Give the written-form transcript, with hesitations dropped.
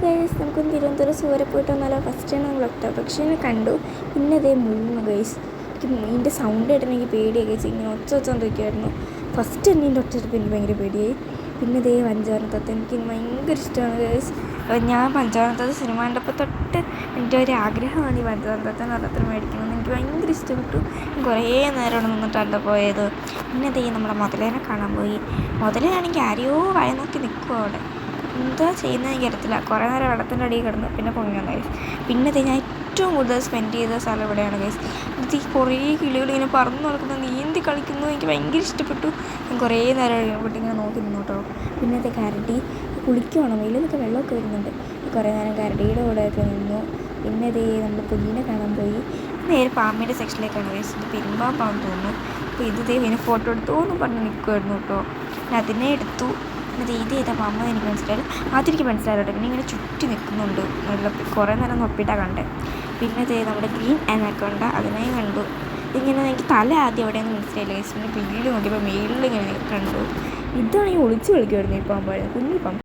Guys, നമുക്കൊന്ന് തിരുവനന്തപുരം സൂ വരെ പോയിട്ട് വന്നാലോ? ഫസ്റ്റ് നമ്മൾ ഒക്ടോപക്ഷിനെ കണ്ടു. പിന്നെ അതേ മൂന്ന് ഗൈസ്. എനിക്ക് മീനിൻ്റെ സൗണ്ട് കേട്ടിട്ട് എനിക്ക് പേടിയായി ഗൈസ്. ഇങ്ങനെ ഒച്ചോണ്ടിരിക്കുമായിരുന്നു. ഫസ്റ്റ് തന്നെ എൻ്റെ ഒച്ചെടുപ്പ് എനിക്ക് ഭയങ്കര പേടിയായി. പിന്നെ ഇതേ പഞ്ചവർണ്ണത്തത്ത എനിക്ക് ഭയങ്കര ഇഷ്ടമാണ് ഗൈസ്. ഞാൻ പഞ്ചവർണ്ണത്തത്ത സിനിമ കണ്ടപ്പോൾ തൊട്ട് എൻ്റെ ഒരു ആഗ്രഹമാണ് ഈ പഞ്ചവർണ്ണത്തത്ത നടത്തം മേടിക്കണമെന്ന്. എനിക്ക് ഭയങ്കര ഇഷ്ടപ്പെട്ടു. കുറേ നേരം അവിടെ നിന്നിട്ടാണ് പോയത്. പിന്നെ ഇതേ നമ്മുടെ മുതലേനെ കാണാൻ പോയി. മുതലാണെങ്കിൽ ആരെയോ വായ നോക്കി നിൽക്കും അവിടെ. എന്താ ചെയ്യുന്നത് എനിക്ക് അറിയത്തില്ല. കുറേ നേരം വെള്ളത്തിൻ്റെ അടിയിൽ കിടന്നു. പിന്നെ പൊങ്ങി വന്നു ഗൈസ്. പിന്നെ ഞാൻ ഏറ്റവും കൂടുതൽ സ്പെൻഡ് ചെയ്ത സ്ഥലം ഇവിടെയാണ് ഗൈസ്. എന്നിട്ട് ഈ കുറേ കിളികൾ ഇങ്ങനെ പറന്ന് നടക്കുന്നു, നീന്തി കളിക്കുന്നു. എനിക്ക് ഭയങ്കര ഇഷ്ടപ്പെട്ടു. ഞാൻ കുറേ നേരം കഴിയുമ്പോട്ട് ഇങ്ങനെ നോക്കി നിന്നു കേട്ടോ. പിന്നത്തെ കരടി കുളിക്കുവാണോ? വെയിലൊക്കെ വെള്ളമൊക്കെ വരുന്നുണ്ട്. കുറേ നേരം കരടിയുടെ കൂടെയൊക്കെ നിന്നു. പിന്നെ ഇതേ നമ്മൾ പുലിനെ കാണാൻ പോയി. നേരെ പാമ്പിൻ്റെ സെക്ഷനിലേക്കാണ് ഗൈസ്. ഇത് പെരുമ്പാമ്പാണെന്ന് തോന്നുന്നു. അപ്പോൾ ഇത് പിന്നെ ഫോട്ടോ എടുത്തോ എന്ന് പറഞ്ഞ് നിൽക്കുമായിരുന്നു കേട്ടോ. ഞാൻ അതിനെ എടുത്തു. ഇത് ചെയ്താൽ പാമ്പ് എനിക്ക് മനസ്സിലായി. ആദ്യം മനസ്സിലായിട്ടോ. പിന്നെ ഇങ്ങനെ ചുറ്റി നിൽക്കുന്നുണ്ട് വെള്ളത്തിൽ. കുറേ നേരം നോക്കിയിട്ടാണ് കണ്ടത്. പിന്നെ ഇത് നമ്മുടെ ഗ്രീൻ അനക്കോണ്ട, അതിനെയും കണ്ടു. ഇതിങ്ങനെ എനിക്ക് തല ആദ്യം എവിടെയെന്ന് മനസ്സിലായില്ല ഗൈസ്. പിന്നെ പിന്നീട് നോക്കിയപ്പോൾ മേളിൽ ഇങ്ങനെ കണ്ടു. ഇതാണെങ്കിൽ ഒളിച്ച് കളിക്കുമായിരുന്നു ഈ പാമ്പായിരുന്നു, കുഞ്ഞി പാമ്പ്.